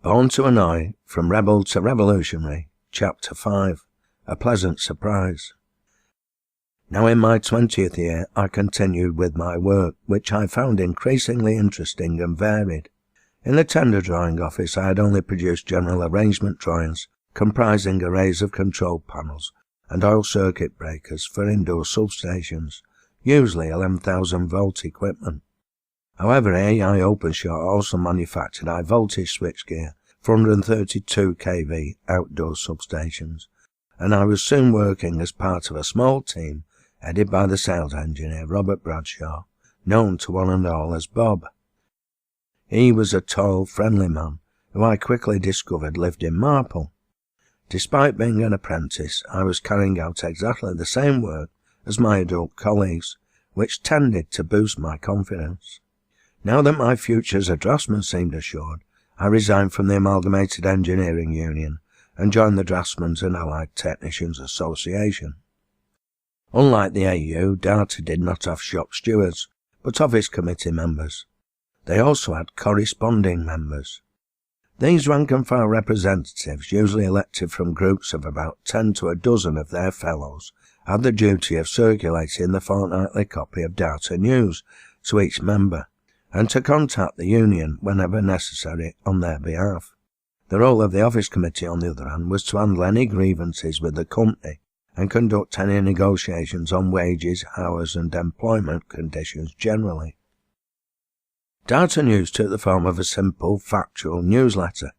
Born to Annoy, From Rebel to Revolutionary, Chapter 5, A Pleasant Surprise. Now in my 20th year I continued with my work, which I found increasingly interesting and varied. In the tender drawing office I had only produced general arrangement drawings, comprising arrays of control panels and oil circuit breakers for indoor substations, usually 11,000 volt equipment. However, AI OpenShot also manufactured high voltage switchgear for 132 kV outdoor substations, and I was soon working as part of a small team headed by the sales engineer Robert Bradshaw, known to one and all as Bob. He was a tall, friendly man who I quickly discovered lived in Marple. Despite being an apprentice, I was carrying out exactly the same work as my adult colleagues, which tended to boost my confidence. Now that my future as a draftsman seemed assured, I resigned from the Amalgamated Engineering Union and joined the Draftsmen's and Allied Technicians Association. Unlike the AU, DARTA did not have shop stewards, but office committee members. They also had corresponding members. These rank-and-file representatives, usually elected from groups of about 10 to a dozen of their fellows, had the duty of circulating the fortnightly copy of DARTA news to each member, and to contact the union whenever necessary on their behalf. The role of the office committee, on the other hand, was to handle any grievances with the company and conduct any negotiations on wages, hours and employment conditions generally. DARTA news took the form of a simple, factual newsletter,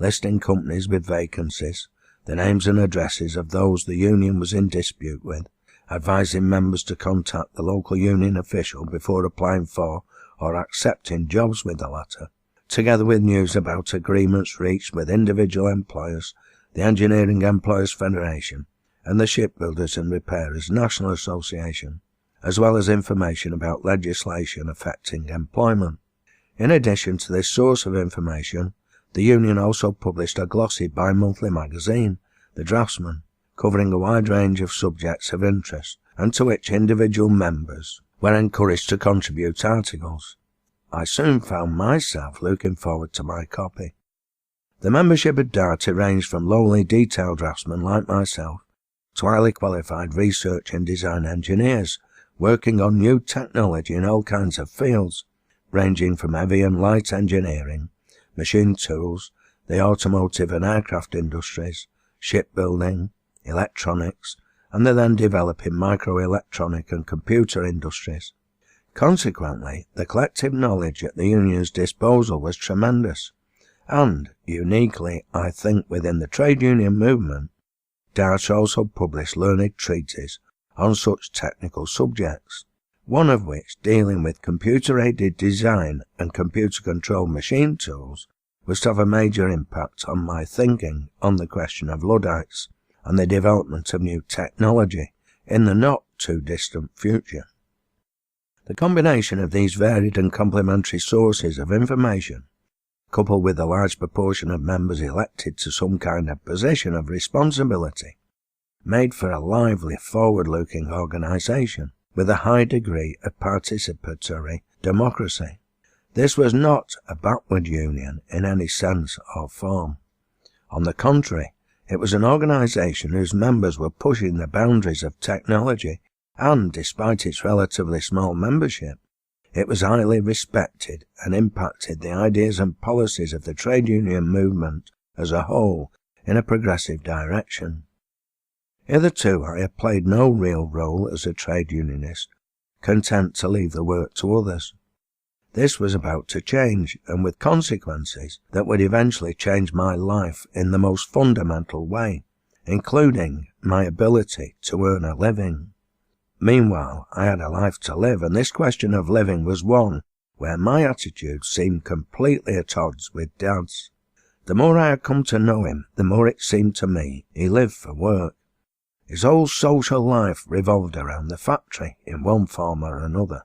listing companies with vacancies, the names and addresses of those the union was in dispute with, advising members to contact the local union official before applying for or accepting jobs with the latter, together with news about agreements reached with individual employers, the Engineering Employers Federation, and the Shipbuilders and Repairers National Association, as well as information about legislation affecting employment. In addition to this source of information, the union also published a glossy bi-monthly magazine, The Draftsman, covering a wide range of subjects of interest, and to which individual members were encouraged to contribute articles. I soon found myself looking forward to my copy. The membership of DARTA ranged from lowly detail draftsmen like myself to highly qualified research and design engineers working on new technology in all kinds of fields, ranging from heavy and light engineering, machine tools, the automotive and aircraft industries, shipbuilding, electronics, and the then developing microelectronic and computer industries. Consequently, the collective knowledge at the union's disposal was tremendous, and, uniquely, I think, within the trade union movement, DARTA also published learned treatises on such technical subjects, one of which, dealing with computer-aided design and computer-controlled machine tools, was to have a major impact on my thinking on the question of Luddites and the development of new technology in the not-too-distant future. The combination of these varied and complementary sources of information, coupled with a large proportion of members elected to some kind of position of responsibility, made for a lively, forward-looking organisation with a high degree of participatory democracy. This was not a backward union in any sense or form. On the contrary, it was an organisation whose members were pushing the boundaries of technology, and, despite its relatively small membership, it was highly respected and impacted the ideas and policies of the trade union movement as a whole in a progressive direction. Hitherto I had played no real role as a trade unionist, content to leave the work to others. This was about to change, and with consequences that would eventually change my life in the most fundamental way, including my ability to earn a living. Meanwhile, I had a life to live, and this question of living was one where my attitude seemed completely at odds with Dad's. The more I had come to know him, the more it seemed to me he lived for work. His whole social life revolved around the factory in one form or another.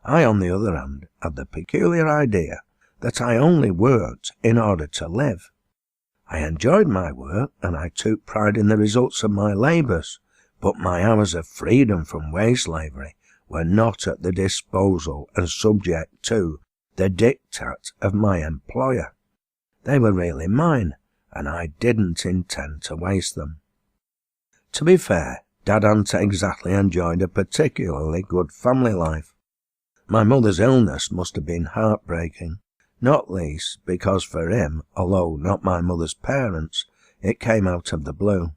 I, on the other hand, had the peculiar idea that I only worked in order to live. I enjoyed my work, and I took pride in the results of my labours, but my hours of freedom from wage slavery were not at the disposal and subject to the diktat of my employer. They were really mine, and I didn't intend to waste them. To be fair, Dad hadn't exactly enjoyed a particularly good family life. My mother's illness must have been heartbreaking, not least because for him, although not my mother's parents, it came out of the blue.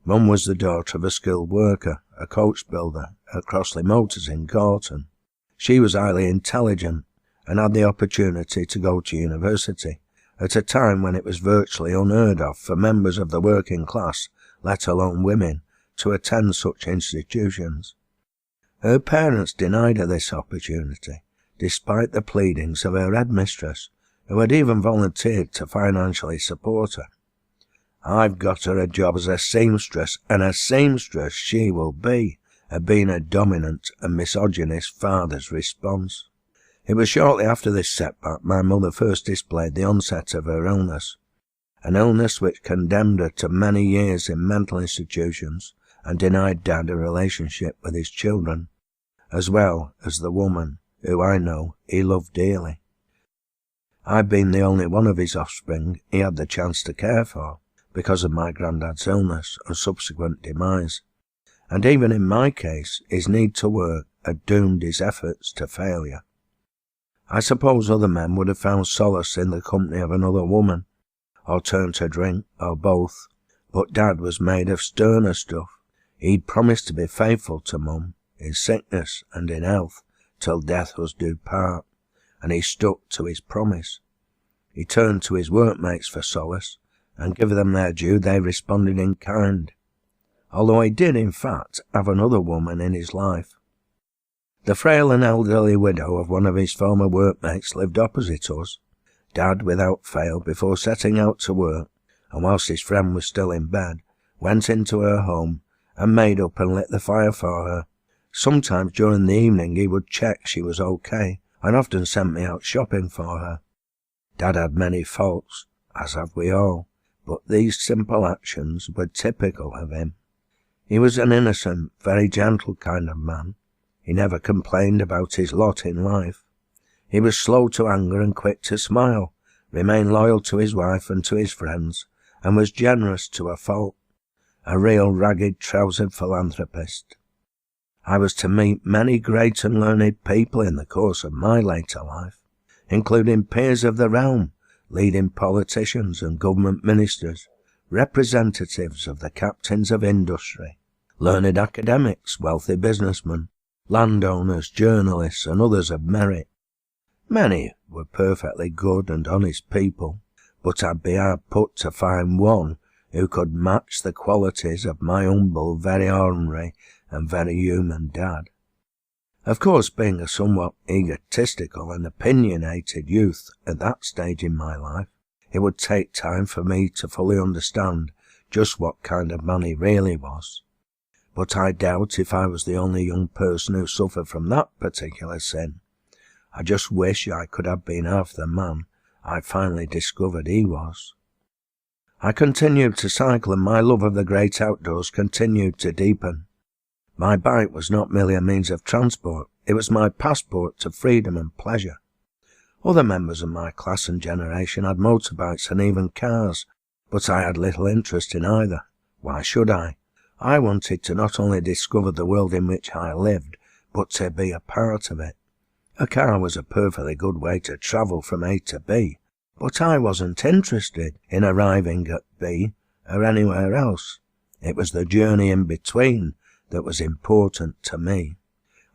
Mum was the daughter of a skilled worker, a coach builder at Crossley Motors in Gorton. She was highly intelligent and had the opportunity to go to university at a time when it was virtually unheard of for members of the working class, let alone women, to attend such institutions. Her parents denied her this opportunity, despite the pleadings of her headmistress, who had even volunteered to financially support her. "I've got her a job as a seamstress, and a seamstress she will be," had been her dominant and misogynist father's response. It was shortly after this setback my mother first displayed the onset of her illness, an illness which condemned her to many years in mental institutions and denied Dad a relationship with his children, as well as the woman who I know he loved dearly. I've been the only one of his offspring he had the chance to care for, because of my granddad's illness and subsequent demise, and even in my case his need to work had doomed his efforts to failure. I suppose other men would have found solace in the company of another woman, or turned to drink, or both, but Dad was made of sterner stuff. He'd promised to be faithful to Mum, in sickness and in health, till death was due part, and he stuck to his promise. He turned to his workmates for solace, and give them their due, they responded in kind, although he did in fact have another woman in his life. The frail and elderly widow of one of his former workmates lived opposite us. Dad, without fail, before setting out to work, and whilst his friend was still in bed, went into her home and made up and lit the fire for her. Sometimes during the evening he would check she was okay, and often sent me out shopping for her. Dad had many faults, as have we all, but these simple actions were typical of him. He was an innocent, very gentle kind of man. He never complained about his lot in life. He was slow to anger and quick to smile, remained loyal to his wife and to his friends, and was generous to a fault. A real ragged-trousered philanthropist. I was to meet many great and learned people in the course of my later life, including peers of the realm, leading politicians and government ministers, representatives of the captains of industry, learned academics, wealthy businessmen, landowners, journalists, and others of merit. Many were perfectly good and honest people, but I'd be hard put to find one who could match the qualities of my humble, very ordinary, and very human Dad. Of course, being a somewhat egotistical and opinionated youth at that stage in my life, it would take time for me to fully understand just what kind of man he really was. But I doubt if I was the only young person who suffered from that particular sin. I just wish I could have been half the man I finally discovered he was. I continued to cycle, and my love of the great outdoors continued to deepen. My bike was not merely a means of transport, it was my passport to freedom and pleasure. Other members of my class and generation had motorbikes and even cars, but I had little interest in either. Why should I? I wanted to not only discover the world in which I lived, but to be a part of it. A car was a perfectly good way to travel from A to B, but I wasn't interested in arriving at B or anywhere else. It was the journey in between that was important to me.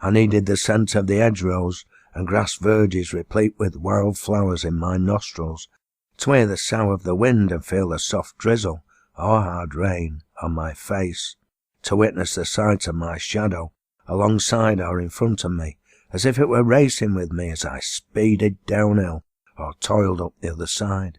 I needed the scent of the hedgerows and grass verges replete with wild flowers in my nostrils, to hear the sough of the wind and feel the soft drizzle or hard rain on my face, to witness the sight of my shadow alongside or in front of me, as if it were racing with me as I speeded downhill or toiled up the other side.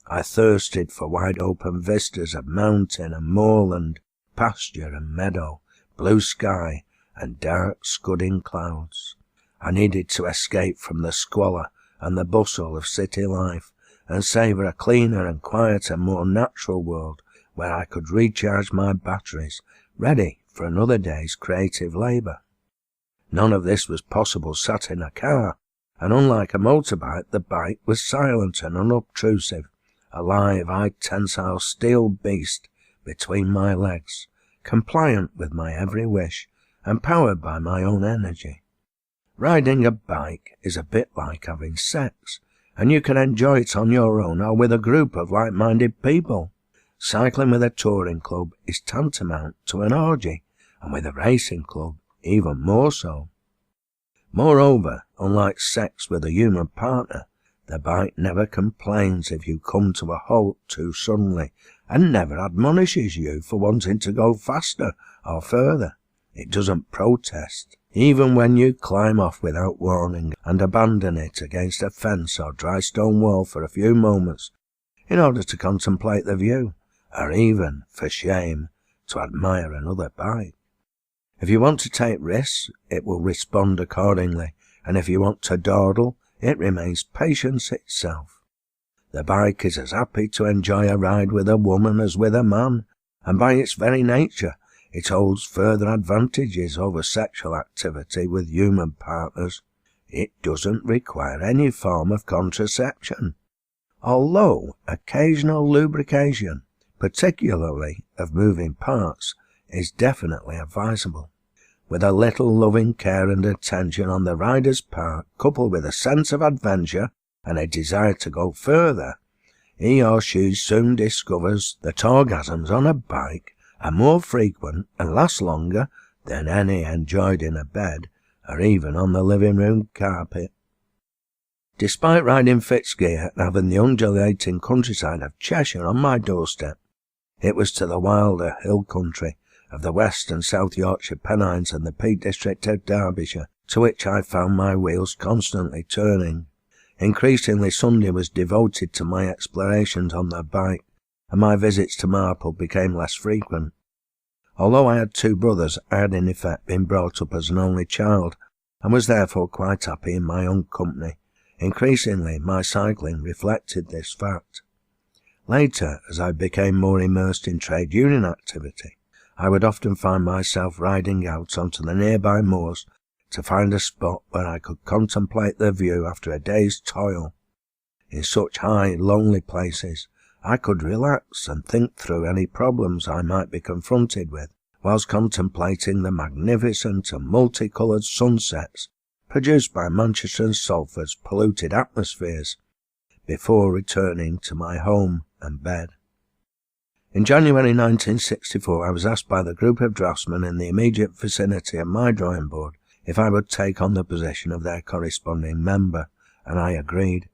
I thirsted for wide open vistas of mountain and moorland, pasture and meadow, blue sky and dark scudding clouds. I needed to escape from the squalor and the bustle of city life and savour a cleaner and quieter, more natural world where I could recharge my batteries, ready for another day's creative labour. None of this was possible sat in a car, and unlike a motorbike, the bike was silent and unobtrusive, a live, high-tensile steel beast between my legs, compliant with my every wish, and powered by my own energy. Riding a bike is a bit like having sex, and you can enjoy it on your own or with a group of like-minded people. Cycling with a touring club is tantamount to an orgy, and with a racing club, even more so. Moreover, unlike sex with a human partner, the bike never complains if you come to a halt too suddenly, and never admonishes you for wanting to go faster or further. It doesn't protest, even when you climb off without warning and abandon it against a fence or dry stone wall for a few moments in order to contemplate the view, or even, for shame, to admire another bike. If you want to take risks, it will respond accordingly, and if you want to dawdle, it remains patience itself. The bike is as happy to enjoy a ride with a woman as with a man, and by its very nature, it holds further advantages over sexual activity with human partners. It doesn't require any form of contraception, although occasional lubrication, particularly of moving parts, is definitely advisable. With a little loving care and attention on the rider's part, coupled with a sense of adventure and a desire to go further, he or she soon discovers that orgasms on a bike are more frequent and last longer than any enjoyed in a bed or even on the living room carpet. Despite riding fixed gear and having the undulating countryside of Cheshire on my doorstep, it was to the wilder hill country of the West and South Yorkshire Pennines and the Peak District of Derbyshire to which I found my wheels constantly turning. Increasingly Sunday was devoted to my explorations on the bike, and my visits to Marple became less frequent. Although I had two brothers, I had in effect been brought up as an only child, and was therefore quite happy in my own company. Increasingly my cycling reflected this fact. Later, as I became more immersed in trade union activity, I would often find myself riding out onto the nearby moors to find a spot where I could contemplate the view after a day's toil. In such high, lonely places, I could relax and think through any problems I might be confronted with, whilst contemplating the magnificent and multicoloured sunsets produced by Manchester and Salford's polluted atmospheres, before returning to my home and bed. In January 1964, I was asked by the group of draftsmen in the immediate vicinity of my drawing board if I would take on the position of their corresponding member, and I agreed.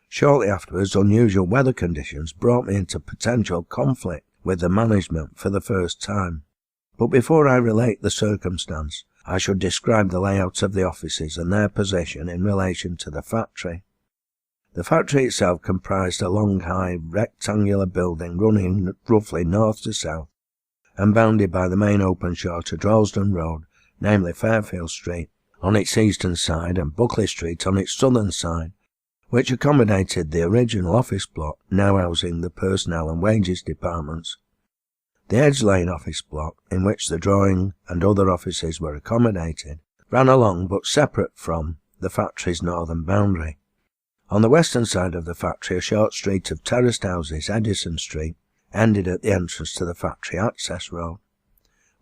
Shortly afterwards, unusual weather conditions brought me into potential conflict with the management for the first time. But before I relate the circumstance, I should describe the layout of the offices and their position in relation to the factory. The factory itself comprised a long, high, rectangular building running roughly north to south, and bounded by the main open shore to Droylsden Road, namely Fairfield Street, on its eastern side and Buckley Street on its southern side, which accommodated the original office block now housing the personnel and wages departments. The Edge Lane office block, in which the drawing and other offices were accommodated, ran along but separate from the factory's northern boundary. On the western side of the factory, a short street of terraced houses, Edison Street, ended at the entrance to the factory access road.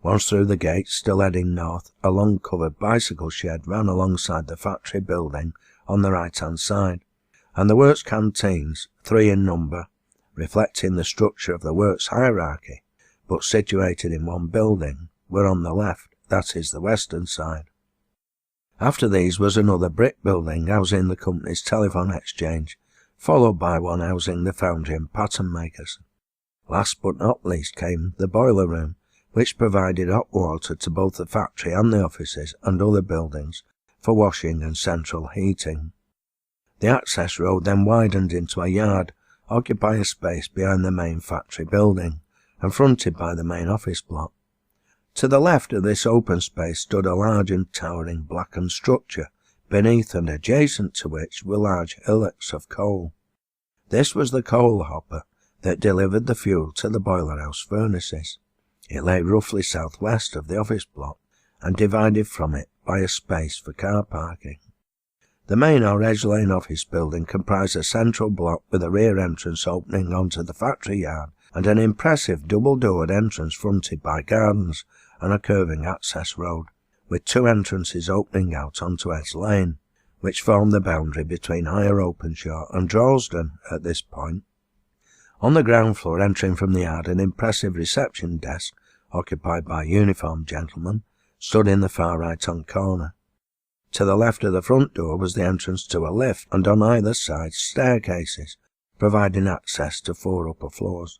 Once through the gates, still heading north, a long covered bicycle shed ran alongside the factory building on the right-hand side, and the works canteens, 3 in number, reflecting the structure of the works hierarchy, but situated in one building, were on the left, that is the western side. After these was another brick building housing the company's telephone exchange, followed by one housing the foundry and pattern makers. Last but not least came the boiler room, which provided hot water to both the factory and the offices and other buildings for washing and central heating. The access road then widened into a yard, occupying a space behind the main factory building, and fronted by the main office block. To the left of this open space stood a large and towering blackened structure, beneath and adjacent to which were large hillocks of coal. This was the coal hopper that delivered the fuel to the boiler house furnaces. It lay roughly southwest of the office block, and divided from it by a space for car parking. The main or edge lane office building comprised a central block with a rear entrance opening onto the factory yard and an impressive double-doored entrance fronted by gardens and a curving access road, with 2 entrances opening out onto Edge Lane, which formed the boundary between Higher Openshaw and Droylsden at this point. On the ground floor, entering from the yard, an impressive reception desk, occupied by uniformed gentlemen, stood in the far right-hand corner. To the left of the front door was the entrance to a lift, and on either side staircases, providing access to 4 upper floors.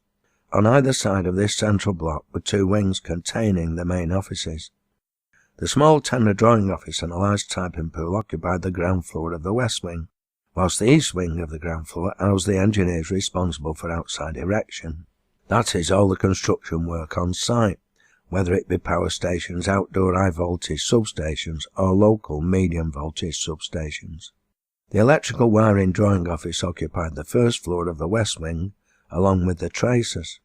On either side of this central block were 2 wings containing the main offices. The small tender drawing office and a large typing pool occupied the ground floor of the west wing, whilst the east wing of the ground floor housed the engineers responsible for outside erection. That is, all the construction work on site, whether it be power stations, outdoor high-voltage substations, or local medium-voltage substations. The electrical wiring drawing office occupied the first floor of the west wing, along with the tracers.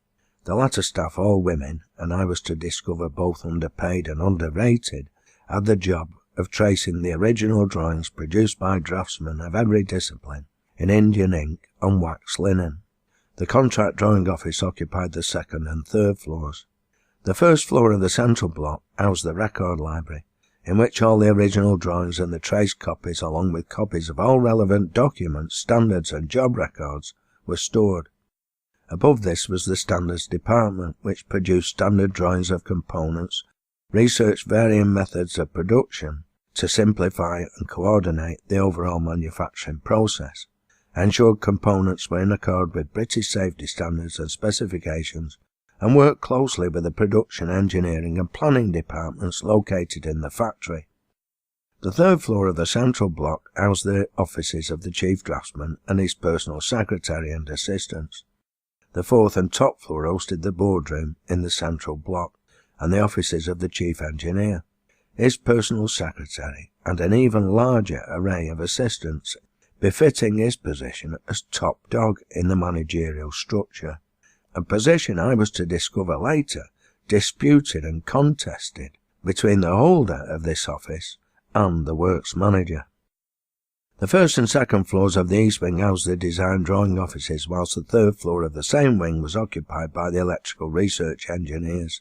The latter staff, all women, and I was to discover both underpaid and underrated, had the job of tracing the original drawings produced by draftsmen of every discipline, in Indian ink on wax linen. The contract drawing office occupied the second and third floors. The first floor of the central block housed the record library, in which all the original drawings and the trace copies, along with copies of all relevant documents, standards and job records, were stored. Above this was the standards department, which produced standard drawings of components, researched varying methods of production to simplify and coordinate the overall manufacturing process, ensured components were in accord with British safety standards and specifications, and worked closely with the production, engineering and planning departments located in the factory. The third floor of the central block housed the offices of the chief draftsman and his personal secretary and assistants. The fourth and top floor hosted the boardroom in the central block and the offices of the chief engineer, his personal secretary, and an even larger array of assistants, befitting his position as top dog in the managerial structure, a position I was to discover later disputed and contested between the holder of this office and the works manager. The first and second floors of the east wing housed the design drawing offices, whilst the third floor of the same wing was occupied by the electrical research engineers.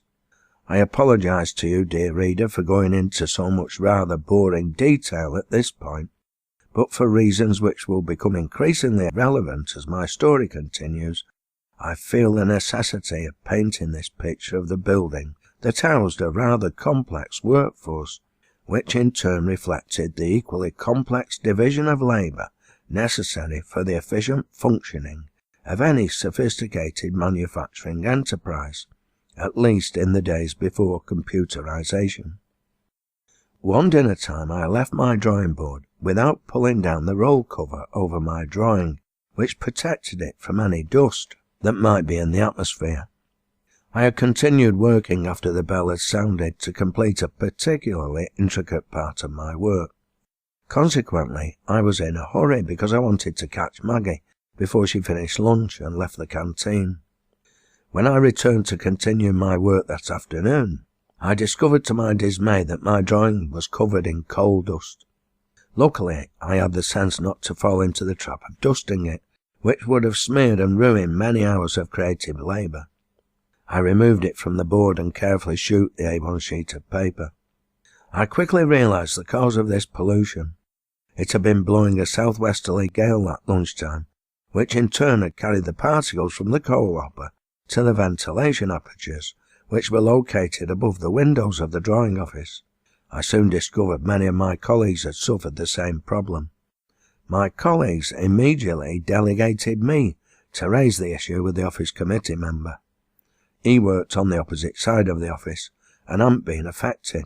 I apologise to you, dear reader, for going into so much rather boring detail at this point, but for reasons which will become increasingly relevant as my story continues, I feel the necessity of painting this picture of the building that housed a rather complex workforce, which in turn reflected the equally complex division of labour necessary for the efficient functioning of any sophisticated manufacturing enterprise, at least in the days before computerization. One dinner time I left my drawing board without pulling down the roll cover over my drawing, which protected it from any dust that might be in the atmosphere. I had continued working after the bell had sounded to complete a particularly intricate part of my work. Consequently, I was in a hurry because I wanted to catch Maggie before she finished lunch and left the canteen. When I returned to continue my work that afternoon, I discovered to my dismay that my drawing was covered in coal dust. Luckily, I had the sense not to fall into the trap of dusting it, which would have smeared and ruined many hours of creative labour. I removed it from the board and carefully shook the A1 sheet of paper. I quickly realised the cause of this pollution. It had been blowing a south-westerly gale at lunchtime, which in turn had carried the particles from the coal hopper to the ventilation apertures, which were located above the windows of the drawing office. I soon discovered many of my colleagues had suffered the same problem. My colleagues immediately delegated me to raise the issue with the office committee member. He worked on the opposite side of the office, and hadn't been affected.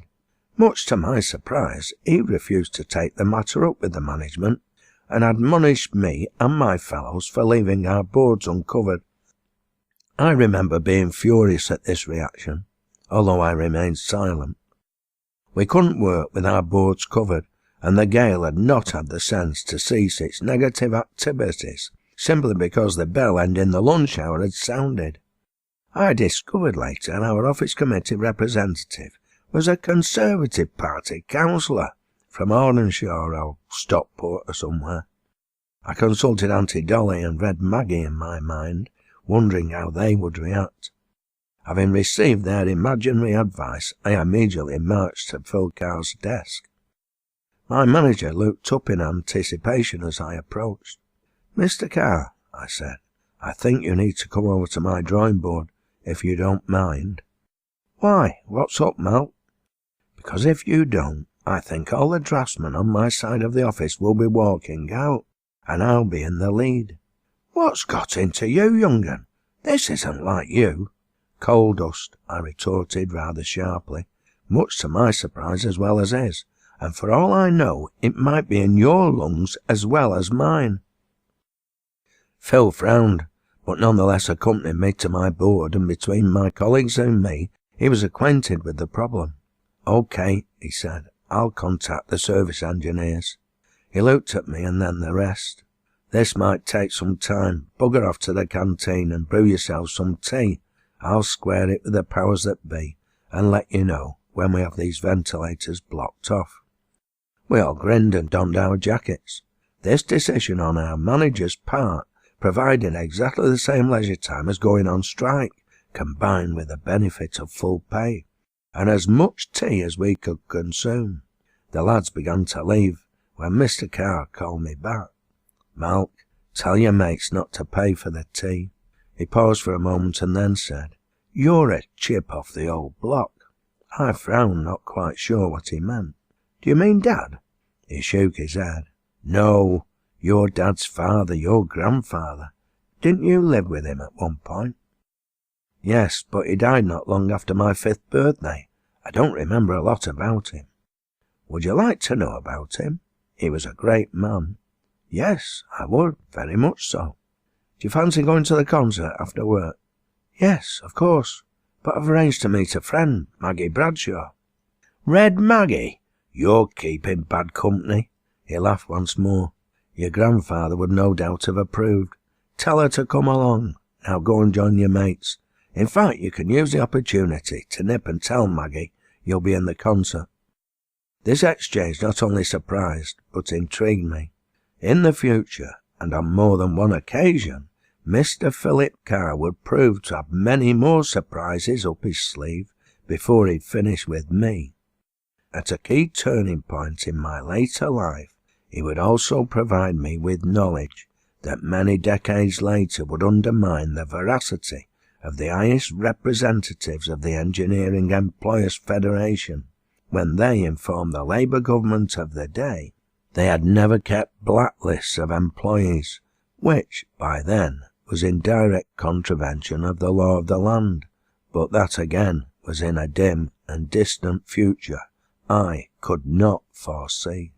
Much to my surprise, he refused to take the matter up with the management, and admonished me and my fellows for leaving our boards uncovered. I remember being furious at this reaction, although I remained silent. We couldn't work with our boards covered, and the gale had not had the sense to cease its negative activities simply because the bell ending the lunch hour had sounded. I discovered later our office committee representative was a Conservative Party councillor from Ardenshire or Stockport or somewhere. I consulted Auntie Dolly and read Maggie in my mind, wondering how they would react. Having received their imaginary advice, I immediately marched to Phil Carr's desk. My manager looked up in anticipation as I approached. "Mr. Carr," I said, "I think you need to come over to my drawing board, if you don't mind." "Why, what's up, Malc?" "Because if you don't, I think all the draftsmen on my side of the office will be walking out, and I'll be in the lead." "What's got into you, young un? This isn't like you." "Coal dust," I retorted rather sharply, much to my surprise as well as his, and for all I know, it might be in your lungs as well as mine. Phil frowned, but nonetheless accompanied me to my board, and between my colleagues and me, he was acquainted with the problem. "Okay," he said, "I'll contact the service engineers." He looked at me and then the rest. "This might take some time. Bugger off to the canteen and brew yourself some tea. I'll square it with the powers that be, and let you know when we have these ventilators blocked off." We all grinned and donned our jackets. This decision on our manager's part provided exactly the same leisure time as going on strike, combined with the benefit of full pay, and as much tea as we could consume. The lads began to leave, when Mr. Carr called me back. "Malc, tell your mates not to pay for the tea." He paused for a moment and then said, "You're a chip off the old block." I frowned, not quite sure what he meant. "Do you mean Dad?" He shook his head. "No, your Dad's father, your grandfather. Didn't you live with him at one point?" "Yes, but he died not long after my 5th birthday. I don't remember a lot about him." "Would you like to know about him? He was a great man." "Yes, I would, very much so." "Do you fancy going to the concert after work?" "Yes, of course, but I've arranged to meet a friend, Maggie Bradshaw." "Red Maggie? You're keeping bad company." He laughed once more. "Your grandfather would no doubt have approved. Tell her to come along. Now go and join your mates. In fact, you can use the opportunity to nip and tell Maggie you'll be in the concert." This exchange not only surprised, but intrigued me. In the future, and on more than one occasion, Mr. Philip Carr would prove to have many more surprises up his sleeve before he'd finish with me. At a key turning point in my later life, he would also provide me with knowledge that many decades later would undermine the veracity of the highest representatives of the Engineering Employers' Federation, when they informed the Labour government of the day they had never kept blacklists of employees, which, by then, was in direct contravention of the law of the land, but that again was in a dim and distant future I could not foresee.